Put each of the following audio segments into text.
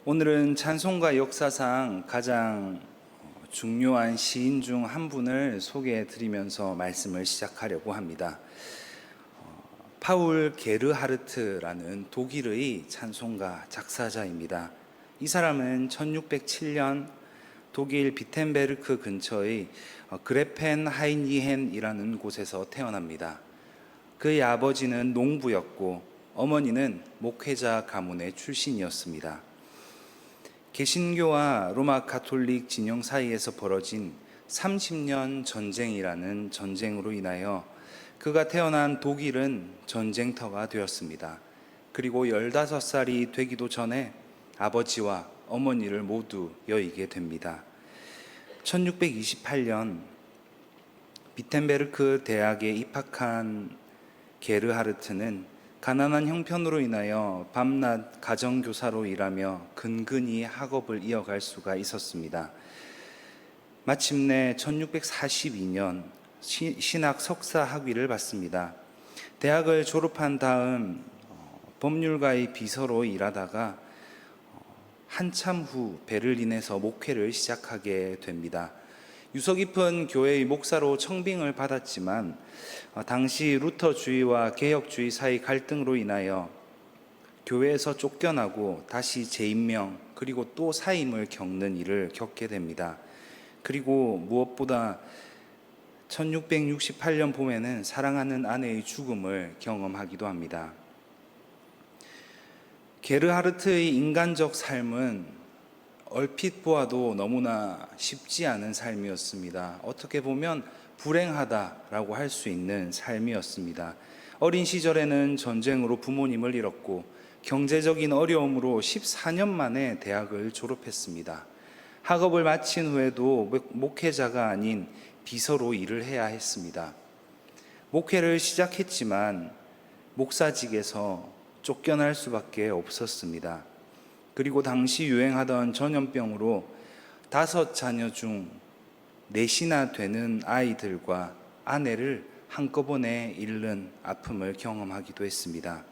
오늘은 찬송가 역사상 가장 중요한 시인 중 한 분을 소개해 드리면서 말씀을 시작하려고 합니다. 파울 게르하르트라는 독일의 찬송가 작사자입니다. 이 사람은 1607년 독일 비텐베르크 근처의 그레펜하이니헨이라는 곳에서 태어납니다. 그의 아버지는 농부였고 어머니는 목회자 가문의 출신이었습니다. 개신교와 로마 가톨릭 진영 사이에서 벌어진 30년 전쟁이라는 전쟁으로 인하여 그가 태어난 독일은 전쟁터가 되었습니다. 그리고 15살이 되기도 전에 아버지와 어머니를 모두 여의게 됩니다. 1628년 비텐베르크 대학에 입학한 게르하르트는 가난한 형편으로 인하여 밤낮 가정교사로 일하며 근근히 학업을 이어갈 수가 있었습니다. 마침내 1642년 신학 석사 학위를 받습니다. 대학을 졸업한 다음 법률가의 비서로 일하다가 한참 후 베를린에서 목회를 시작하게 됩니다. 유서 깊은 교회의 목사로 청빙을 받았지만 당시 루터주의와 개혁주의 사이 갈등으로 인하여 교회에서 쫓겨나고 다시 재임명 그리고 또 사임을 겪는 일을 겪게 됩니다. 그리고 무엇보다 1668년 봄에는 사랑하는 아내의 죽음을 경험하기도 합니다. 게르하르트의 인간적 삶은 얼핏 보아도 너무나 쉽지 않은 삶이었습니다. 어떻게 보면 불행하다라고 할 수 있는 삶이었습니다. 어린 시절에는 전쟁으로 부모님을 잃었고 경제적인 어려움으로 14년 만에 대학을 졸업했습니다. 학업을 마친 후에도 목회자가 아닌 비서로 일을 해야 했습니다. 목회를 시작했지만 목사직에서 쫓겨날 수밖에 없었습니다. 그리고 당시 유행하던 전염병으로 5자녀 중 4이나 되는 아이들과 아내를 한꺼번에 잃는 아픔을 경험하기도 했습니다.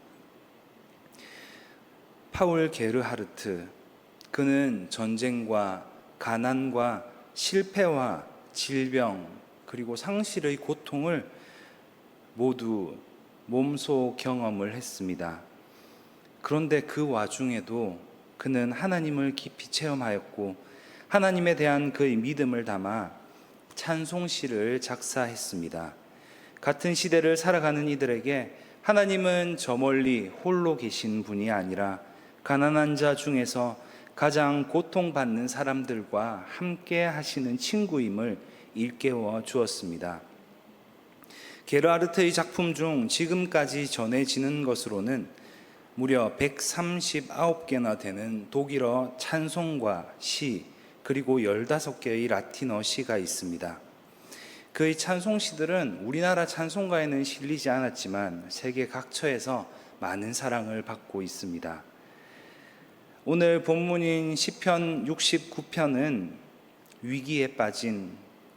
파울 게르하르트, 그는 전쟁과 가난과 실패와 질병 그리고 상실의 고통을 모두 몸소 경험을 했습니다. 그런데 그 와중에도 그는 하나님을 깊이 체험하였고 하나님에 대한 그의 믿음을 담아 찬송시를 작사했습니다. 같은 시대를 살아가는 이들에게 하나님은 저 멀리 홀로 계신 분이 아니라 가난한 자 중에서 가장 고통받는 사람들과 함께 하시는 친구임을 일깨워 주었습니다. 게르하르트의 작품 중 지금까지 전해지는 것으로는 무려 139개나 되는 독일어 찬송과 시 그리고 15개의 라틴어 시가 있습니다. 그의 찬송시들은 우리나라 찬송가에는 실리지 않았지만 세계 각처에서 많은 사랑을 받고 있습니다. 오늘 본문인 시편 69편은 위기에 빠진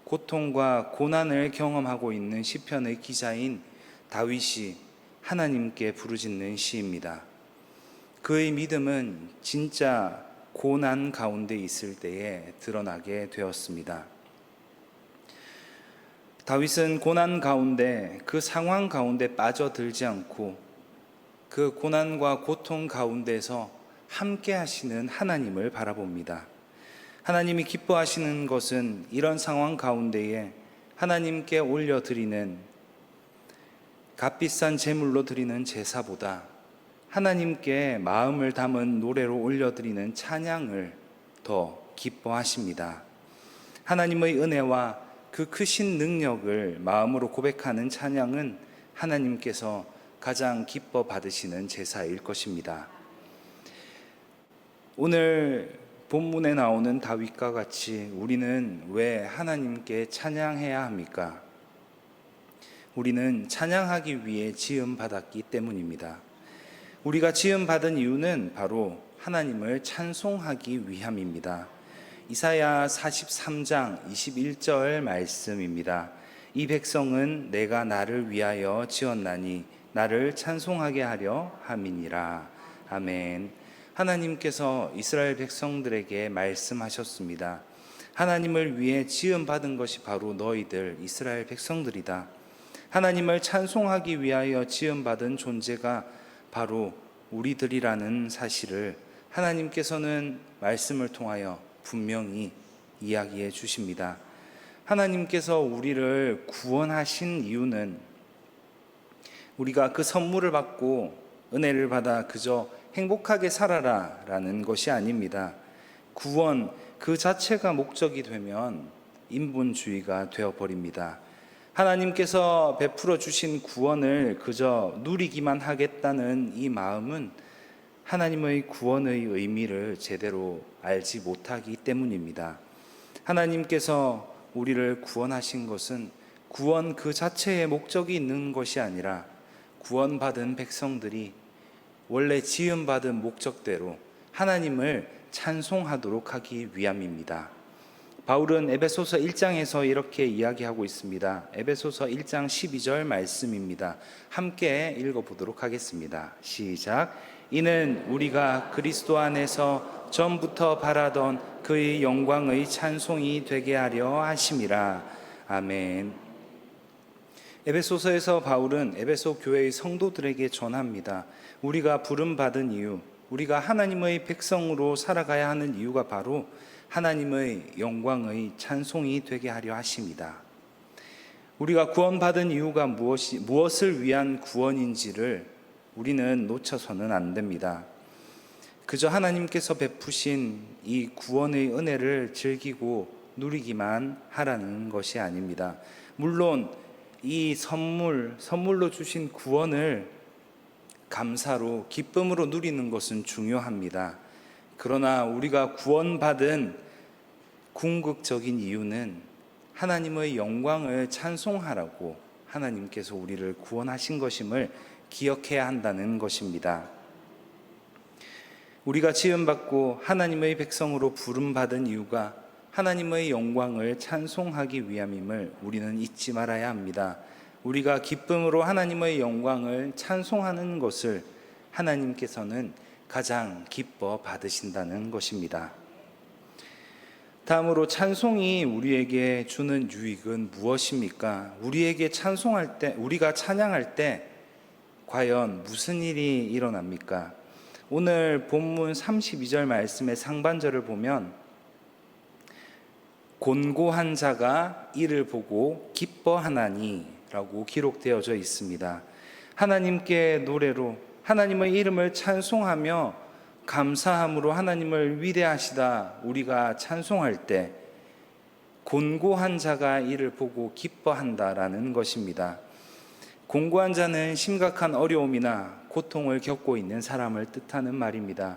고통과 고난을 경험하고 있는 시편의 기자인 다윗이 하나님께 부르짖는 시입니다. 그의 믿음은 진짜 고난 가운데 있을 때에 드러나게 되었습니다. 다윗은 고난 가운데 그 상황 가운데 빠져들지 않고 그 고난과 고통 가운데서 함께 하시는 하나님을 바라봅니다. 하나님이 기뻐하시는 것은 이런 상황 가운데에 하나님께 올려드리는 값비싼 제물로 드리는 제사보다 하나님께 마음을 담은 노래로 올려드리는 찬양을 더 기뻐하십니다. 하나님의 은혜와 그 크신 능력을 마음으로 고백하는 찬양은 하나님께서 가장 기뻐 받으시는 제사일 것입니다. 오늘 본문에 나오는 다윗과 같이 우리는 왜 하나님께 찬양해야 합니까? 우리는 찬양하기 위해 지음받았기 때문입니다. 우리가 지음받은 이유는 바로 하나님을 찬송하기 위함입니다. 이사야 43장 21절 말씀입니다. 이 백성은 내가 나를 위하여 지었나니 나를 찬송하게 하려 함이니라. 아멘. 하나님께서 이스라엘 백성들에게 말씀하셨습니다. 하나님을 위해 지음받은 것이 바로 너희들 이스라엘 백성들이다. 하나님을 찬송하기 위하여 지음받은 존재가 바로 우리들이라는 사실을 하나님께서는 말씀을 통하여 분명히 이야기해 주십니다. 하나님께서 우리를 구원하신 이유는 우리가 그 선물을 받고 은혜를 받아 그저 행복하게 살아라 라는 것이 아닙니다. 구원 그 자체가 목적이 되면 인본주의가 되어버립니다. 하나님께서 베풀어 주신 구원을 그저 누리기만 하겠다는 이 마음은 하나님의 구원의 의미를 제대로 알지 못하기 때문입니다. 하나님께서 우리를 구원하신 것은 구원 그 자체에 목적이 있는 것이 아니라 구원받은 백성들이 원래 지음받은 목적대로 하나님을 찬송하도록 하기 위함입니다. 바울은 에베소서 1장에서 이렇게 이야기하고 있습니다. 에베소서 1장 12절 말씀입니다. 함께 읽어보도록 하겠습니다. 시작. 이는 우리가 그리스도 안에서 전부터 바라던 그의 영광의 찬송이 되게 하려 하심이라. 아멘. 에베소서에서 바울은 에베소 교회의 성도들에게 전합니다. 우리가 부름받은 이유, 우리가 하나님의 백성으로 살아가야 하는 이유가 바로 하나님의 영광의 찬송이 되게 하려 하십니다. 우리가 구원받은 이유가 무엇을 위한 구원인지를 우리는 놓쳐서는 안 됩니다. 그저 하나님께서 베푸신 이 구원의 은혜를 즐기고 누리기만 하라는 것이 아닙니다. 물론 이 선물로 주신 구원을 감사로 기쁨으로 누리는 것은 중요합니다. 그러나 우리가 구원받은 궁극적인 이유는 하나님의 영광을 찬송하라고 하나님께서 우리를 구원하신 것임을 기억해야 한다는 것입니다. 우리가 지음받고 하나님의 백성으로 부름받은 이유가 하나님의 영광을 찬송하기 위함임을 우리는 잊지 말아야 합니다. 우리가 기쁨으로 하나님의 영광을 찬송하는 것을 하나님께서는 가장 기뻐 받으신다는 것입니다. 다음으로 찬송이 우리에게 주는 유익은 무엇입니까? 우리에게 찬송할 때, 우리가 찬양할 때 과연 무슨 일이 일어납니까? 오늘 본문 32절 말씀의 상반절을 보면 곤고한 자가 이를 보고 기뻐하나니 라고 기록되어져 있습니다. 하나님께 노래로 하나님의 이름을 찬송하며 감사함으로 하나님을 위대하시다 우리가 찬송할 때 곤고한 자가 이를 보고 기뻐한다라는 것입니다. 곤고한 자는 심각한 어려움이나 고통을 겪고 있는 사람을 뜻하는 말입니다.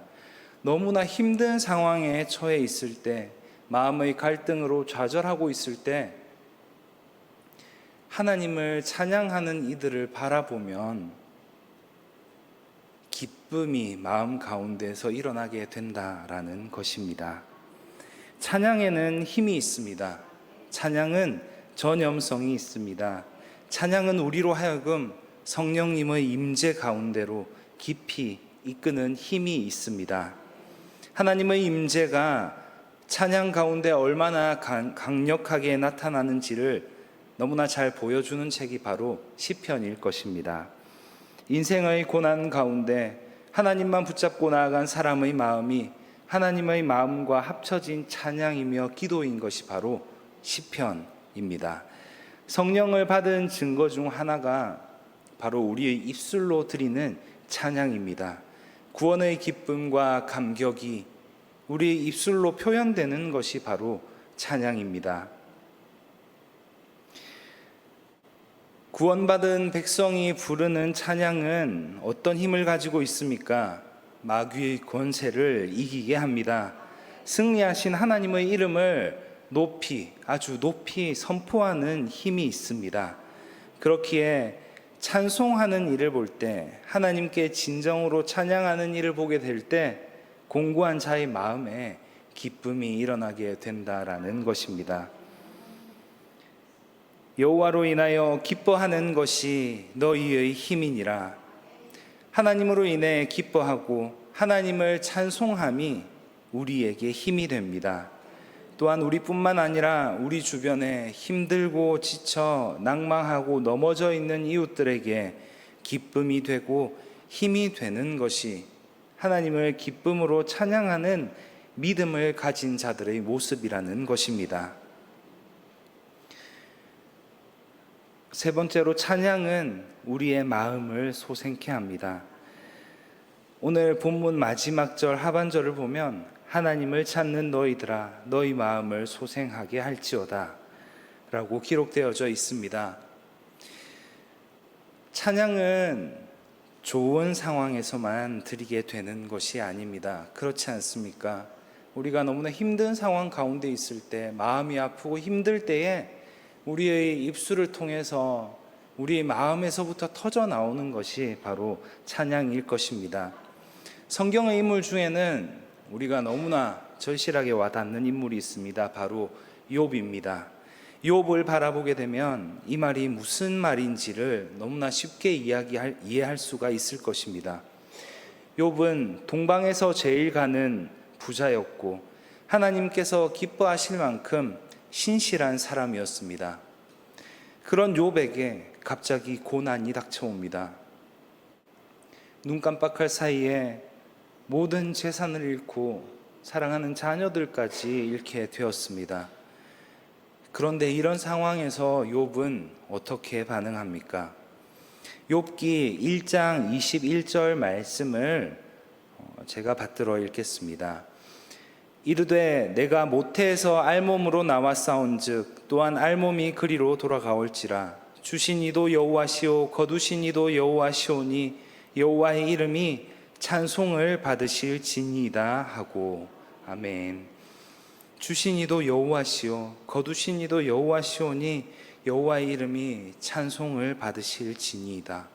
너무나 힘든 상황에 처해 있을 때, 마음의 갈등으로 좌절하고 있을 때 하나님을 찬양하는 이들을 바라보면 기쁨이 마음 가운데서 일어나게 된다라는 것입니다. 찬양에는 힘이 있습니다. 찬양은 전염성이 있습니다. 찬양은 우리로 하여금 성령님의 임재 가운데로 깊이 이끄는 힘이 있습니다. 하나님의 임재가 찬양 가운데 얼마나 강력하게 나타나는지를 너무나 잘 보여주는 책이 바로 시편일 것입니다. 인생의 고난 가운데 하나님만 붙잡고 나아간 사람의 마음이 하나님의 마음과 합쳐진 찬양이며 기도인 것이 바로 시편입니다. 성령을 받은 증거 중 하나가 바로 우리의 입술로 드리는 찬양입니다. 구원의 기쁨과 감격이 우리의 입술로 표현되는 것이 바로 찬양입니다. 구원받은 백성이 부르는 찬양은 어떤 힘을 가지고 있습니까? 마귀의 권세를 이기게 합니다. 승리하신 하나님의 이름을 높이, 아주 높이 선포하는 힘이 있습니다. 그렇기에 찬송하는 일을 볼 때, 하나님께 진정으로 찬양하는 일을 보게 될 때 공고한 자의 마음에 기쁨이 일어나게 된다라는 것입니다. 여호와로 인하여 기뻐하는 것이 너희의 힘이니라. 하나님으로 인해 기뻐하고 하나님을 찬송함이 우리에게 힘이 됩니다. 또한 우리뿐만 아니라 우리 주변에 힘들고 지쳐 낭망하고 넘어져 있는 이웃들에게 기쁨이 되고 힘이 되는 것이 하나님을 기쁨으로 찬양하는 믿음을 가진 자들의 모습이라는 것입니다. 세 번째로, 찬양은 우리의 마음을 소생케 합니다. 오늘 본문 마지막 절 하반절을 보면 하나님을 찾는 너희들아 너희 마음을 소생하게 할지어다 라고 기록되어져 있습니다. 찬양은 좋은 상황에서만 드리게 되는 것이 아닙니다. 그렇지 않습니까? 우리가 너무나 힘든 상황 가운데 있을 때, 마음이 아프고 힘들 때에 우리의 입술을 통해서 우리의 마음에서부터 터져 나오는 것이 바로 찬양일 것입니다. 성경의 인물 중에는 우리가 너무나 절실하게 와닿는 인물이 있습니다. 바로 욥입니다. 욥을 바라보게 되면 이 말이 무슨 말인지를 너무나 쉽게 이해할 수가 있을 것입니다. 욥은 동방에서 제일 가는 부자였고 하나님께서 기뻐하실 만큼 신실한 사람이었습니다. 그런 욥에게 갑자기 고난이 닥쳐옵니다. 눈 깜빡할 사이에 모든 재산을 잃고 사랑하는 자녀들까지 잃게 되었습니다. 그런데 이런 상황에서 욥은 어떻게 반응합니까? 욥기 1장 21절 말씀을 제가 받들어 읽겠습니다. 이르되 내가 모태에서 알몸으로 나와 싸운즉 또한 알몸이 그리로 돌아가올지라. 주신 이도 여호와시오 거두신 이도 여호와시오니 여호와의 이름이 찬송을 받으실 지니이다 하고. 아멘. 주신 이도 여호와시오 거두신 이도 여호와시오니 여호와의 이름이 찬송을 받으실 지니이다.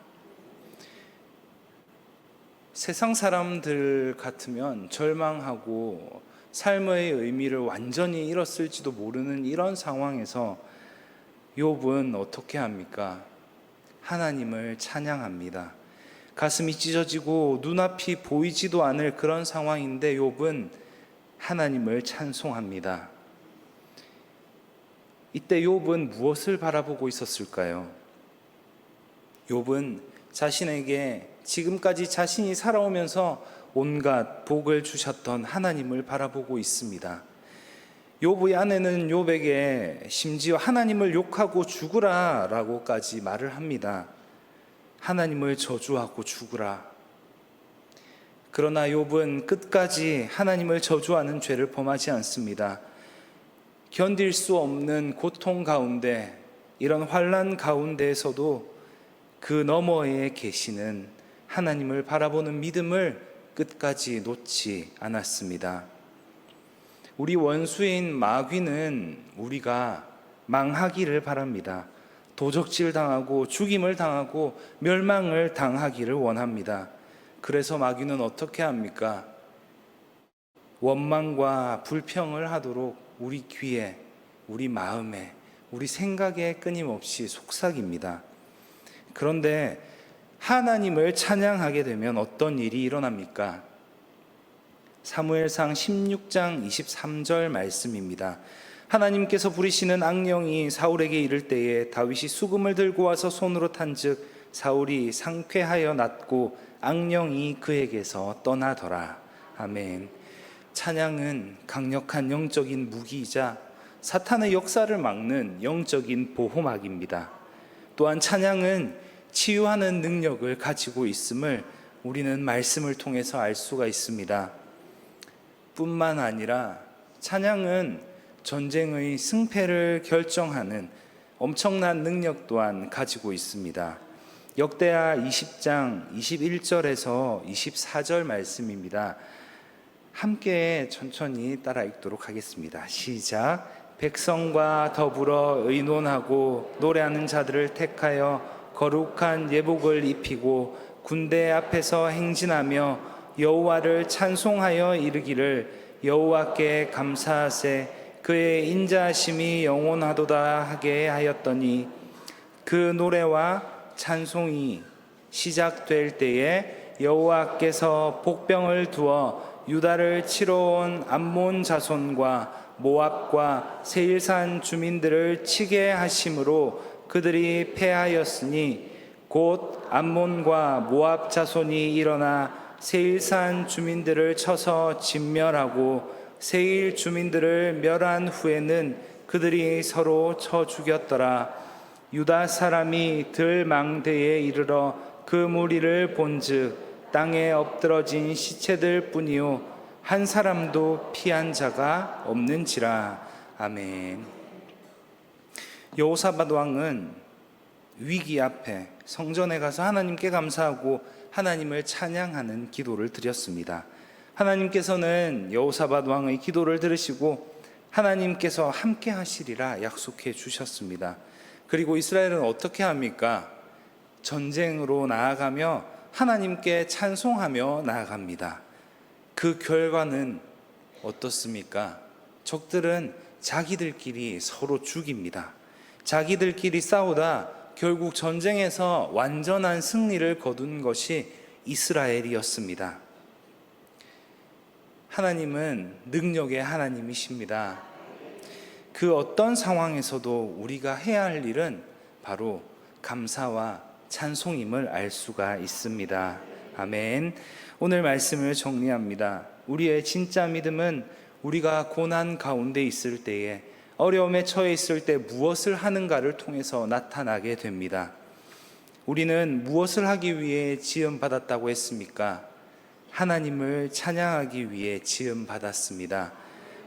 세상 사람들 같으면 절망하고 삶의 의미를 완전히 잃었을지도 모르는 이런 상황에서 욥은 어떻게 합니까? 하나님을 찬양합니다. 가슴이 찢어지고 눈앞이 보이지도 않을 그런 상황인데 욥은 하나님을 찬송합니다. 이때 욥은 무엇을 바라보고 있었을까요? 욥은 자신에게 지금까지 자신이 살아오면서 온갖 복을 주셨던 하나님을 바라보고 있습니다. 욥의 아내는 욥에게 심지어 하나님을 욕하고 죽으라 라고까지 말을 합니다. 하나님을 저주하고 죽으라. 그러나 욥은 끝까지 하나님을 저주하는 죄를 범하지 않습니다. 견딜 수 없는 고통 가운데, 이런 환난 가운데에서도 그 너머에 계시는 하나님을 바라보는 믿음을 끝까지 놓지 않았습니다. 우리 원수인 마귀는 우리가 망하기를 바랍니다. 도적질 당하고 죽임을 당하고 멸망을 당하기를 원합니다. 그래서 마귀는 어떻게 합니까? 원망과 불평을 하도록 우리 귀에, 우리 마음에, 우리 생각에 끊임없이 속삭입니다. 그런데 하나님을 찬양하게 되면 어떤 일이 일어납니까? 사무엘상 16장 23절 말씀입니다. 하나님께서 부리시는 악령이 사울에게 이를 때에 다윗이 수금을 들고 와서 손으로 탄즉 사울이 상쾌하여 낫고 악령이 그에게서 떠나더라. 아멘. 찬양은 강력한 영적인 무기이자 사탄의 역사를 막는 영적인 보호막입니다. 또한 찬양은 치유하는 능력을 가지고 있음을 우리는 말씀을 통해서 알 수가 있습니다. 뿐만 아니라 찬양은 전쟁의 승패를 결정하는 엄청난 능력 또한 가지고 있습니다. 역대하 20장 21절에서 24절 말씀입니다. 함께 천천히 따라 읽도록 하겠습니다. 시작. 백성과 더불어 의논하고 노래하는 자들을 택하여 거룩한 예복을 입히고 군대 앞에서 행진하며 여호와를 찬송하여 이르기를 여호와께 감사하세 그의 인자하심이 영원하도다 하게 하였더니 그 노래와 찬송이 시작될 때에 여호와께서 복병을 두어 유다를 치러 온 암몬 자손과 모압과 세일산 주민들을 치게 하심으로 그들이 패하였으니 곧 암몬과 모압 자손이 일어나 세일산 주민들을 쳐서 진멸하고 세일 주민들을 멸한 후에는 그들이 서로 쳐 죽였더라. 유다 사람이 들망대에 이르러 그 무리를 본즉 땅에 엎드러진 시체들 뿐이요 한 사람도 피한 자가 없는지라. 아멘. 여호사밧 왕은 위기 앞에 성전에 가서 하나님께 감사하고 하나님을 찬양하는 기도를 드렸습니다. 하나님께서는 여호사밧 왕의 기도를 들으시고 하나님께서 함께 하시리라 약속해 주셨습니다. 그리고 이스라엘은 어떻게 합니까? 전쟁으로 나아가며 하나님께 찬송하며 나아갑니다. 그 결과는 어떻습니까? 적들은 자기들끼리 서로 죽입니다. 자기들끼리 싸우다 결국 전쟁에서 완전한 승리를 거둔 것이 이스라엘이었습니다. 하나님은 능력의 하나님이십니다. 그 어떤 상황에서도 우리가 해야 할 일은 바로 감사와 찬송임을 알 수가 있습니다. 아멘. 오늘 말씀을 정리합니다. 우리의 진짜 믿음은 우리가 고난 가운데 있을 때에, 어려움에 처해 있을 때 무엇을 하는가를 통해서 나타나게 됩니다. 우리는 무엇을 하기 위해 지음받았다고 했습니까? 하나님을 찬양하기 위해 지음받았습니다.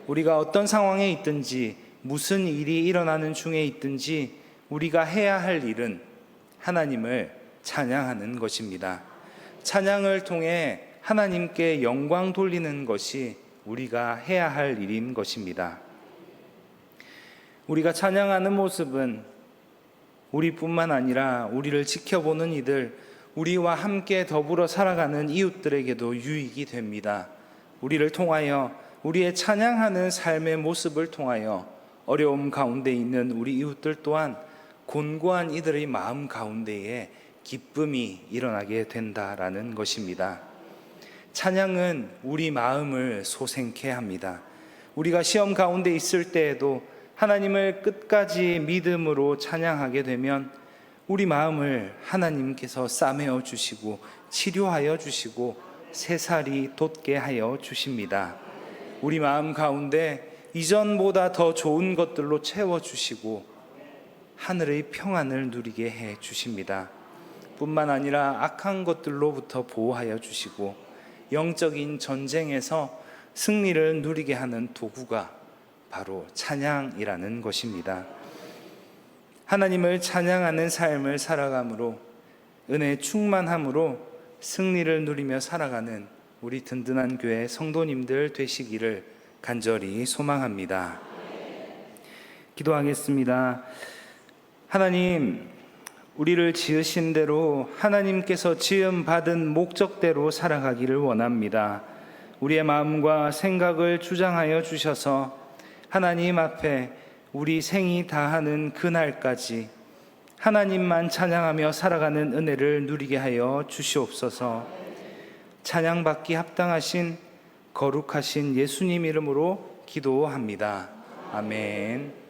우리가 어떤 상황에 있든지 무슨 일이 일어나는 중에 있든지 우리가 해야 할 일은 하나님을 찬양하는 것입니다. 찬양을 통해 하나님께 영광 돌리는 것이 우리가 해야 할 일인 것입니다. 우리가 찬양하는 모습은 우리뿐만 아니라 우리를 지켜보는 이들, 우리와 함께 더불어 살아가는 이웃들에게도 유익이 됩니다. 우리를 통하여, 우리의 찬양하는 삶의 모습을 통하여 어려움 가운데 있는 우리 이웃들 또한 곤고한 이들의 마음 가운데에 기쁨이 일어나게 된다라는 것입니다. 찬양은 우리 마음을 소생케 합니다. 우리가 시험 가운데 있을 때에도 하나님을 끝까지 믿음으로 찬양하게 되면 우리 마음을 하나님께서 싸매어 주시고 치료하여 주시고 새살이 돋게 하여 주십니다. 우리 마음 가운데 이전보다 더 좋은 것들로 채워주시고 하늘의 평안을 누리게 해 주십니다. 뿐만 아니라 악한 것들로부터 보호하여 주시고 영적인 전쟁에서 승리를 누리게 하는 도구가 바로 찬양이라는 것입니다. 하나님을 찬양하는 삶을 살아감으로, 은혜 충만함으로 승리를 누리며 살아가는 우리 든든한 교회 성도님들 되시기를 간절히 소망합니다. 기도하겠습니다. 하나님, 우리를 지으신 대로 하나님께서 지음받은 목적대로 살아가기를 원합니다. 우리의 마음과 생각을 주장하여 주셔서 하나님 앞에 우리 생이 다하는 그날까지 하나님만 찬양하며 살아가는 은혜를 누리게 하여 주시옵소서. 찬양받기 합당하신 거룩하신 예수님 이름으로 기도합니다. 아멘.